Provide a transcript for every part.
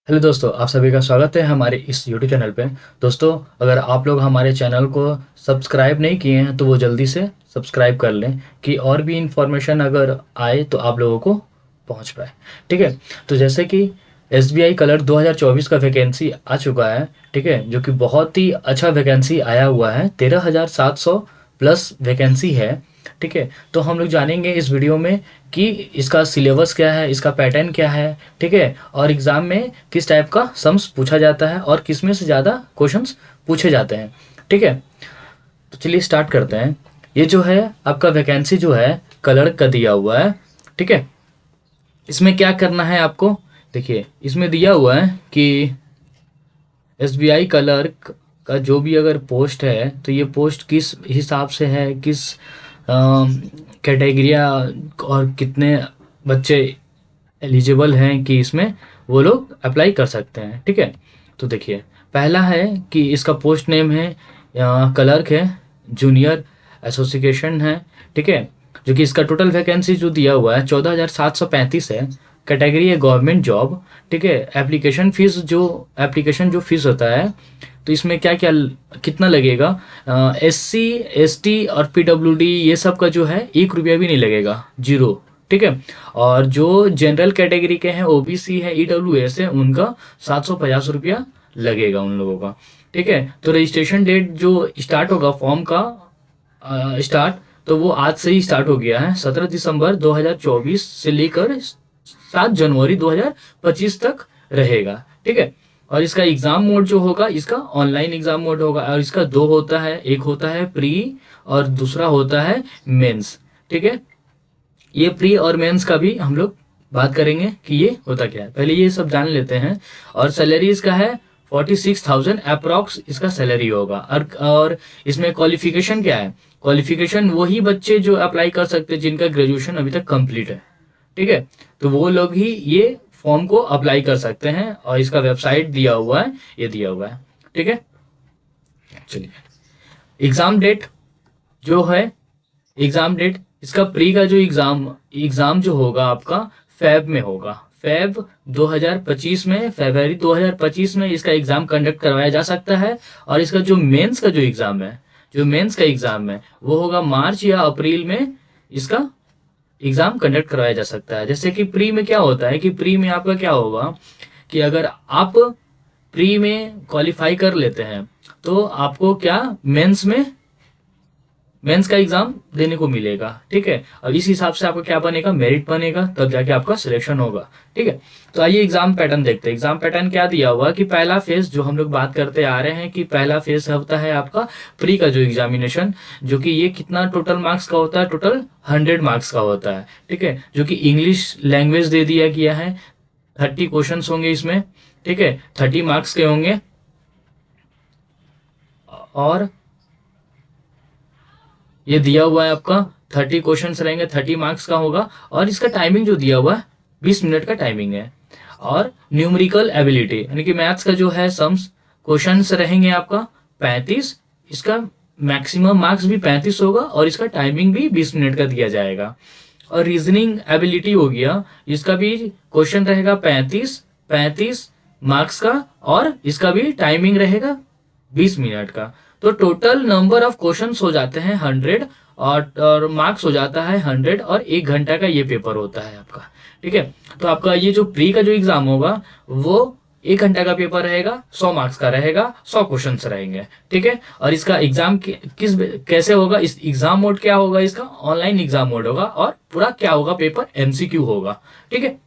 Hello दोस्तों, आप सभी का स्वागत है हमारे इस यूट्यूब चैनल पे। दोस्तों, अगर आप लोग हमारे चैनल को सब्सक्राइब नहीं किए हैं तो वो जल्दी से सब्सक्राइब कर लें कि और भी इन्फॉर्मेशन अगर आए तो आप लोगों को पहुंच पाए। ठीक है। तो जैसे कि एसबीआई कलर 2024 का वैकेंसी आ चुका है। ठीक है, जो कि बहुत ही अच्छा वैकेंसी आया हुआ है। 13,700 प्लस वैकेंसी है। ठीक है। तो हम लोग जानेंगे इस वीडियो में कि इसका सिलेबस क्या है, इसका पैटर्न क्या है। ठीक है। और एग्ज़ाम में किस टाइप का सम्स पूछा जाता है और किस में से ज़्यादा क्वेश्चंस पूछे जाते हैं। ठीक है। तो चलिए स्टार्ट करते हैं। ये जो है आपका वैकेंसी जो है कलर का दिया हुआ है। ठीक है। इसमें क्या करना है आपको, देखिए इसमें दिया हुआ है कि एसबीआई क्लर्क का जो भी अगर पोस्ट है तो ये पोस्ट किस हिसाब से है, किस कैटेगरिया और कितने बच्चे एलिजिबल हैं कि इसमें वो लोग अप्लाई कर सकते हैं। ठीक है। तो देखिए, पहला है कि इसका पोस्ट नेम है क्लर्क है, जूनियर एसोसिएशन है। ठीक है। जो कि इसका टोटल वैकेंसी जो दिया हुआ है 14,735 है। कैटेगरी है गवर्नमेंट जॉब। ठीक है। एप्लीकेशन जो फीस होता है, तो इसमें क्या क्या कितना लगेगा, एससी एसटी और पीडब्ल्यूडी ये सब का जो है 1 रुपया भी नहीं लगेगा, जीरो। ठीक है। और जो जनरल कैटेगरी के हैं, ओबीसी है, ईडब्ल्यूएस है, उनका 750 रुपया लगेगा उन लोगों का। ठीक है। तो रजिस्ट्रेशन डेट जो स्टार्ट होगा फॉर्म का स्टार्ट, तो वो आज से ही स्टार्ट हो गया है। 17 दिसंबर 2024 से लेकर 7 जनवरी 2025 तक रहेगा। ठीक है। और इसका एग्जाम मोड जो होगा, इसका ऑनलाइन एग्जाम मोड होगा। और इसका दो होता है, एक होता है प्री और दूसरा होता है मेंस। ठीक है। ये प्री और मेंस का भी हम लोग बात करेंगे कि ये होता क्या है। पहले ये सब जान लेते हैं। और सैलरी इसका है 46,000 अप्रॉक्स इसका सैलरी होगा। और इसमें क्वालिफिकेशन क्या है, क्वालिफिकेशन वही बच्चे जो अप्लाई कर सकते हैं जिनका ग्रेजुएशन अभी तक कंप्लीट है। ठीक है। तो वो लोग ही ये फॉर्म को अप्लाई कर सकते हैं। और इसका वेबसाइट दिया हुआ है, ये दिया हुआ है। ठीक है। चलिए, एग्जाम डेट जो है, एग्जाम डेट इसका प्री का जो एग्जाम एग्जाम जो होगा आपका फेब में होगा। फेब 2025 में, फरवरी 2025 में इसका एग्जाम कंडक्ट करवाया जा सकता है। और इसका जो मेंस का जो एग्जाम है, जो मेंस का एग्जाम है वो होगा मार्च या अप्रैल में इसका एग्जाम कंडक्ट करवाया जा सकता है। जैसे कि प्री में क्या होता है कि प्री में आपका क्या होगा कि अगर आप प्री में क्वालिफाई कर लेते हैं तो आपको क्या मेंस का एग्जाम देने को मिलेगा। ठीक है। और इस हिसाब से आपका क्या बनेगा, मेरिट बनेगा, तब जाके आपका सिलेक्शन होगा। ठीक है। तो आइए एग्जाम पैटर्न देखते हैं। एग्जाम पैटर्न क्या दिया हुआ कि पहला फेज जो हम लोग बात करते आ रहे हैं कि पहला फेज होता है आपका प्री का जो एग्जामिनेशन, जो कि ये कितना टोटल मार्क्स का होता है, टोटल 100 मार्क्स का होता है। ठीक है। जो कि इंग्लिश लैंग्वेज दे दिया गया है। 30 क्वेश्चन होंगे इसमें। ठीक है। 30 मार्क्स के होंगे। और ये दिया हुआ है आपका 30 क्वेश्चन रहेंगे, 30 मार्क्स का होगा। और इसका टाइमिंग जो दिया हुआ है 20 मिनट का टाइमिंग है। और न्यूमेरिकल एबिलिटी यानी कि मैथ्स का जो है सम्स क्वेश्चंस रहेंगे आपका 35। इसका मैक्सिमम मार्क्स भी 35 होगा और इसका टाइमिंग भी 20 मिनट का दिया जाएगा। और रीजनिंग एबिलिटी हो गया, इसका भी क्वेश्चन रहेगा 35 का। और इसका भी टाइमिंग रहेगा 20 मिनट का। तो टोटल नंबर ऑफ क्वेश्चंस हो जाते हैं 100। और मार्क्स हो जाता है 100। और 1 घंटा का ये पेपर होता है आपका। ठीक है। तो आपका ये जो प्री का जो एग्जाम होगा वो 1 घंटा का पेपर रहेगा, 100 मार्क्स का रहेगा, 100 क्वेश्चन रहेंगे। ठीक है। और इसका एग्जाम किस कैसे होगा, इस एग्जाम मोड क्या होगा, इसका ऑनलाइन एग्जाम मोड होगा। और पूरा क्या होगा, पेपर एमसीक्यू होगा। ठीक है।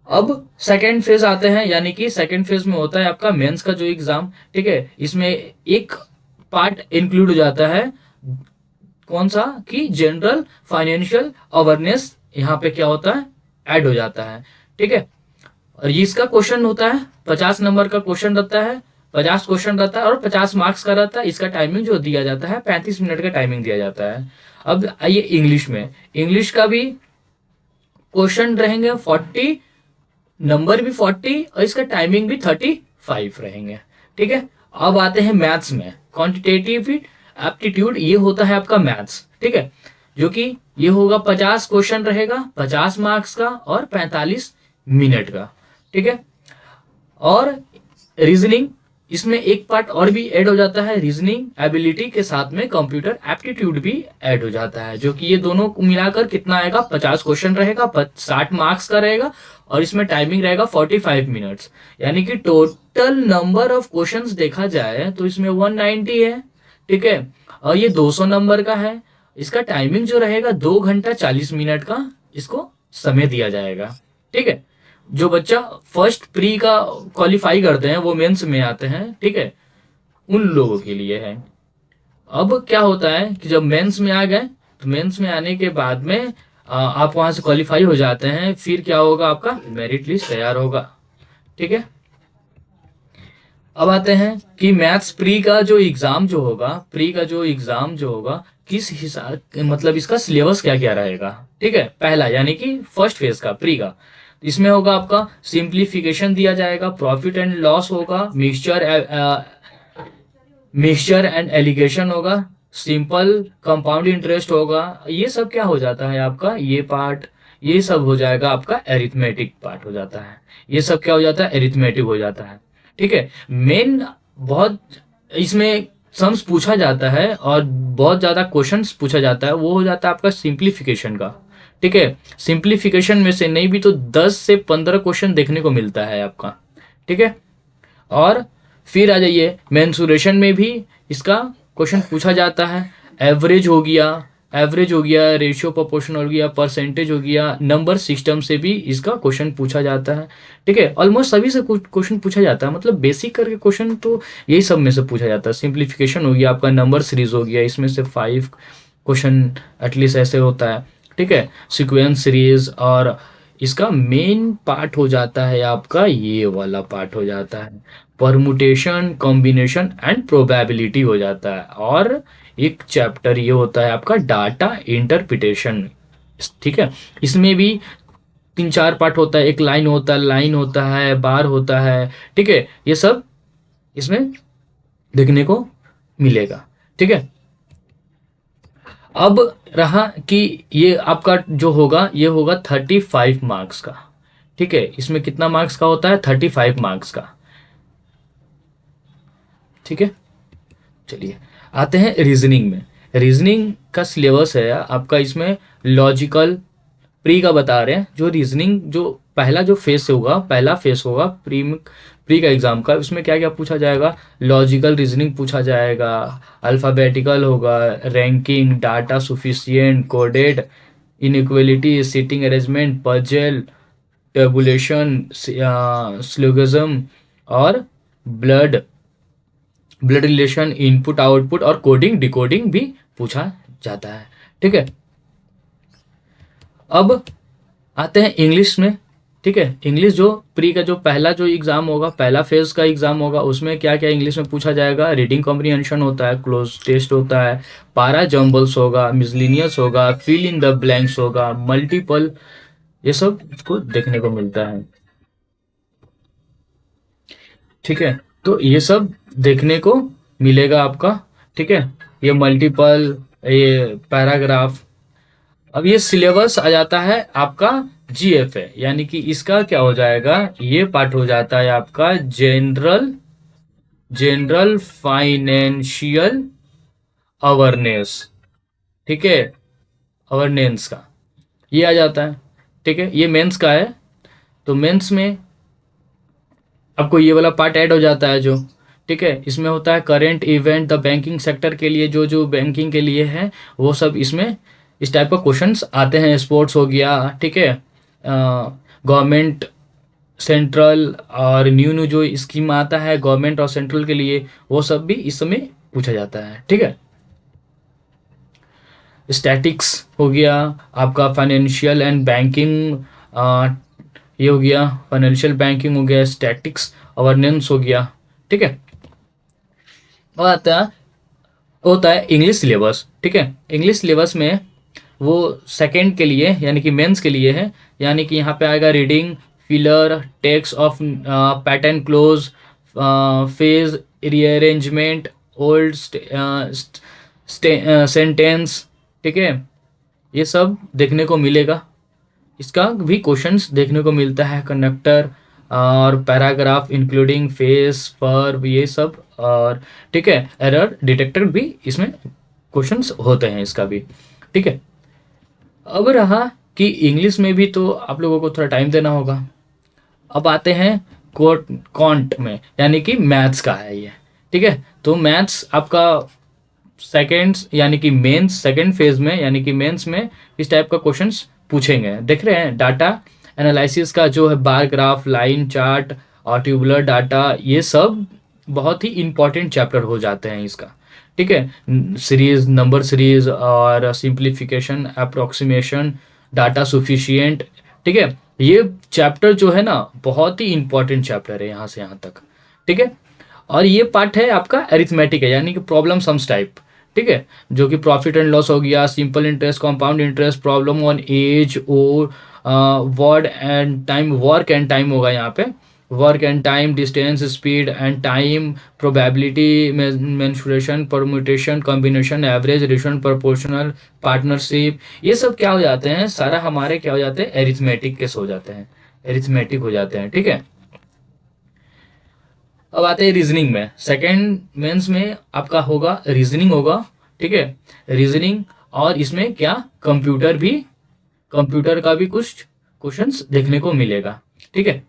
अब सेकेंड फेज आते हैं, यानी कि सेकेंड फेज में होता है आपका मेंस का जो एग्जाम। ठीक है। इसमें एक पार्ट इंक्लूड हो जाता है, कौन सा कि जनरल फाइनेंशियल अवेयरनेस यहाँ पे क्या होता है, ऐड हो जाता है। ठीक है। और ये इसका क्वेश्चन होता है 50 नंबर का क्वेश्चन रहता है, 50 क्वेश्चन रहता है और 50 मार्क्स का रहता है। इसका टाइमिंग जो दिया जाता है 35 मिनट का टाइमिंग दिया जाता है। अब आइए इंग्लिश में, इंग्लिश का भी क्वेश्चन रहेंगे 40, नंबर भी 40 और इसका टाइमिंग भी 35 रहेंगे। ठीक है। अब आते हैं मैथ्स में, क्वांटिटेटिव एप्टीट्यूड, ये होता है आपका मैथ्स। ठीक है। जो कि ये होगा 50 क्वेश्चन रहेगा, 50 मार्क्स का और 45 मिनट का। ठीक है। और रीजनिंग, इसमें एक पार्ट और भी ऐड हो जाता है, रीजनिंग एबिलिटी के साथ में कंप्यूटर एप्टीट्यूड भी ऐड हो जाता है, जो कि ये दोनों को मिलाकर कितना आएगा, 50 क्वेश्चन रहेगा, 60 मार्क्स का रहेगा, और इसमें टाइमिंग रहेगा 45 मिनट्स। यानी कि टोटल नंबर ऑफ क्वेश्चंस देखा जाए तो इसमें 190 है, ठीक है। और ये 200 नंबर का है। इसका टाइमिंग जो रहेगा 2 घंटा 40 मिनट का इसको समय दिया जाएगा, ठीक है। जो बच्चा फर्स्ट प्री का क्वालिफाई करते हैं वो मेंस में आते हैं, ठीक है, उन लोगों के लिए है। अब क्या होता है कि जब मेंस में आ गए तो मेंस में आने के बाद में आप वहां से क्वालिफाई हो जाते हैं, फिर क्या होगा, आपका मेरिट लिस्ट तैयार होगा, ठीक है। अब आते हैं कि मैथ्स प्री का जो एग्जाम जो होगा, प्री का जो एग्जाम जो होगा किस हिसाब, मतलब इसका सिलेबस क्या क्या रहेगा, ठीक है। पहला यानी कि फर्स्ट फेज का प्री का, इसमें होगा आपका सिंप्लीफिकेशन दिया जाएगा, प्रॉफिट एंड लॉस होगा, मिक्सचर एंड एलिगेशन होगा, सिंपल कंपाउंड इंटरेस्ट होगा। ये सब क्या हो जाता है आपका, ये पार्ट, ये सब हो जाएगा आपका एरिथमेटिक पार्ट हो जाता है। ये सब क्या हो जाता है, एरिथमेटिक हो जाता है, ठीक है। मेन बहुत इसमें सम्स पूछा जाता है और बहुत ज्यादा क्वेश्चंस पूछा जाता है, वो हो जाता है आपका सिंप्लीफिकेशन का, ठीक है। सिंप्लीफिकेशन में से नहीं भी तो 10 से 15 क्वेश्चन देखने को मिलता है आपका, ठीक है। और फिर आ जाइए मेंसुरेशन में भी इसका क्वेश्चन पूछा जाता है। एवरेज हो गया, एवरेज हो गया, रेशियो प्रोपोर्शन हो गया, परसेंटेज हो गया, नंबर सिस्टम से भी इसका क्वेश्चन पूछा जाता है, ठीक है। ऑलमोस्ट सभी से क्वेश्चन पूछा जाता है, मतलब बेसिक करके क्वेश्चन तो यही सब में से पूछा जाता है। सिंप्लीफिकेशन हो गया आपका, नंबर सीरीज हो गया, इसमें से 5 क्वेश्चन एटलीस्ट ऐसे होता है, ठीक है। सीक्वेंस सीरीज, और इसका मेन पार्ट हो जाता है आपका, ये वाला पार्ट हो जाता है परमुटेशन, कॉम्बिनेशन एंड प्रोबेबिलिटी हो जाता है। और एक चैप्टर ये होता है आपका डाटा इंटरप्रिटेशन, ठीक है। इसमें भी 3 4 पार्ट होता है, एक लाइन होता है, बार होता है, ठीक है। ये सब इसमें देखने को मिलेगा, ठीक है। अब रहा कि ये आपका जो होगा ये होगा 35 मार्क्स का, ठीक है। इसमें कितना मार्क्स का होता है, 35 मार्क्स का, ठीक है। चलिए आते हैं रीजनिंग में। रीजनिंग का सिलेबस है आपका, इसमें लॉजिकल, प्री का बता रहे हैं, जो रीजनिंग जो पहला जो फेस होगा, पहला फेस होगा प्री प्री का एग्जाम का, उसमें क्या क्या पूछा जाएगा, लॉजिकल रीजनिंग पूछा जाएगा, अल्फ़ाबेटिकल होगा, ranking, data sufficient, coded, inequality, seating arrangement, puzzle, tabulation, syllogism, और blood blood relation, input output, और कोडिंग डिकोडिंग भी पूछा जाता है, ठीक है। अब आते हैं इंग्लिश में, ठीक है। इंग्लिश जो प्री का जो पहला जो एग्जाम होगा, पहला फेज का एग्जाम होगा, उसमें क्या क्या इंग्लिश में पूछा जाएगा, रीडिंग कॉम्प्रिहेंशन होता है, क्लोज टेस्ट होता है, पारा जम्बल्स होगा, मिसलिनियस होगा, फिल इन द ब्लैंक्स होगा, मल्टीपल, ये सब को देखने को मिलता है, ठीक है। तो ये सब देखने को मिलेगा आपका, ठीक है। ये मल्टीपल, ये पैराग्राफ। अब ये सिलेबस आ जाता है आपका जीएफए, यानी कि इसका क्या हो जाएगा, ये पार्ट हो जाता है आपका जनरल जनरल फाइनेंशियल अवेयरनेस, ठीक है, अवेयरनेस का ये आ जाता है, ठीक है। ये मेंस का है, तो मेंस में आपको ये वाला पार्ट ऐड हो जाता है जो, ठीक है। इसमें होता है current event, the banking sector के लिए जो जो बैंकिंग के लिए है वो सब इसमें इस टाइप का क्वेश्चंस आते हैं। स्पोर्ट्स हो गया, ठीक है, गवर्नमेंट, सेंट्रल, और न्यू न्यू जो स्कीम आता है गवर्नमेंट और सेंट्रल के लिए, वो सब भी इसमें पूछा जाता है, ठीक है। स्टैटिक्स हो गया आपका, फाइनेंशियल एंड बैंकिंग, ये हो गया फाइनेंशियल बैंकिंग हो गया, स्टैटिक्स अवेयरनेस हो गया, ठीक है। और आता है होता है इंग्लिश सिलेबस, ठीक है। इंग्लिश सिलेबस में वो सेकंड के लिए यानी कि मेंस के लिए है, यानी कि यहाँ पे आएगा reading, filler, text of pattern close, phase rearrangement, old sentence, ठीक है। ये सब देखने को मिलेगा। इसका भी क्वेश्चंस देखने को मिलता है, कंडक्टर, और पैराग्राफ इंक्लूडिंग फेस वर्ब ये सब, और ठीक है एरर डिटेक्टर भी इसमें क्वेश्चंस होते हैं इसका भी। ठीक है, अब रहा कि इंग्लिश में भी तो आप लोगों को थोड़ा टाइम देना होगा। अब आते हैं कोट कॉन्ट में, यानी कि मैथ्स का है ये। ठीक है, तो मैथ्स आपका सेकेंड यानी कि मेंस सेकेंड फेज में यानी कि मेंस में इस टाइप का क्वेश्चंस पूछेंगे। देख रहे हैं डाटा एनालिसिस का जो है बार ग्राफ लाइन चार्ट और ट्यूबुलर डाटा, ये सब बहुत ही इंपॉर्टेंट चैप्टर हो जाते हैं इसका। ठीक है, सीरीज नंबर सीरीज और सिंप्लीफिकेशन अप्रोक्सीमेशन डाटा सुफिशिएंट। ठीक है, ये चैप्टर जो है ना बहुत ही इंपॉर्टेंट चैप्टर है यहाँ से यहाँ तक। ठीक है, और ये पार्ट है आपका अरिथमेटिक है, यानी कि प्रॉब्लम सम्स टाइप। ठीक है, जो कि प्रॉफिट एंड लॉस हो गया, simple interest, compound interest, problem on age और work and time, work and time होगा यहाँ पे, work and time, distance, speed and time, probability, mensuration, permutation, combination, average, ratio, proportional, partnership, ये सब क्या हो जाते हैं, सारा हमारे क्या हो जाते हैं, एरिथमेटिक केस हो जाते हैं, एरिथमेटिक हो जाते हैं। ठीक है, अब आते हैं रीजनिंग में। सेकंड मेंस में आपका होगा रीजनिंग होगा। ठीक है, रीजनिंग, और इसमें क्या कंप्यूटर भी, कंप्यूटर का भी कुछ क्वेश्चंस देखने को मिलेगा। ठीक है,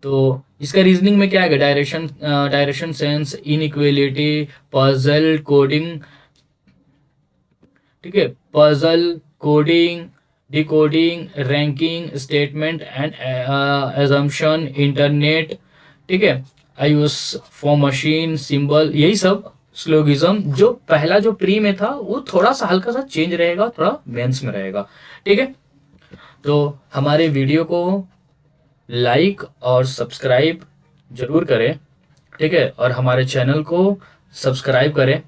तो इसका रीजनिंग में क्या है, direction, direction sense, inequality, puzzle, coding. ठीक है, puzzle, coding, decoding, ranking, statement and assumption, internet. ठीक है, आई यूज फॉर मशीन, सिंबल, यही सब स्लोगिज्म। जो पहला जो प्री में था वो थोड़ा सा हल्का सा चेंज रहेगा, थोड़ा मेंस में रहेगा। ठीक है, तो हमारे वीडियो को लाइक और सब्सक्राइब जरूर करें। ठीक है, और हमारे चैनल को सब्सक्राइब करें।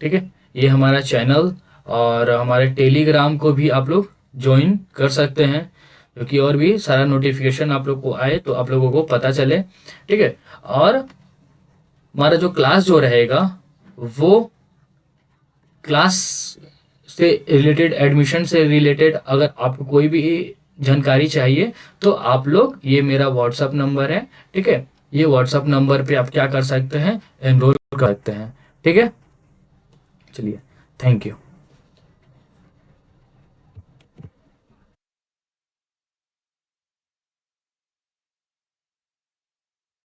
ठीक है, ये हमारा चैनल, और हमारे टेलीग्राम को भी आप लोग ज्वाइन कर सकते हैं, क्योंकि और भी सारा नोटिफिकेशन आप लोग को आए तो आप लोगों को पता चले। ठीक है, और हमारा जो क्लास जो रहेगा वो क्लास से रिलेटेड, एडमिशन से रिलेटेड, अगर आपको कोई भी जानकारी चाहिए तो आप लोग, ये मेरा व्हाट्सअप नंबर है। ठीक है, ये व्हाट्सअप नंबर पे आप क्या कर सकते हैं, एनरोल कर सकते हैं। ठीक है, चलिए, थैंक यू।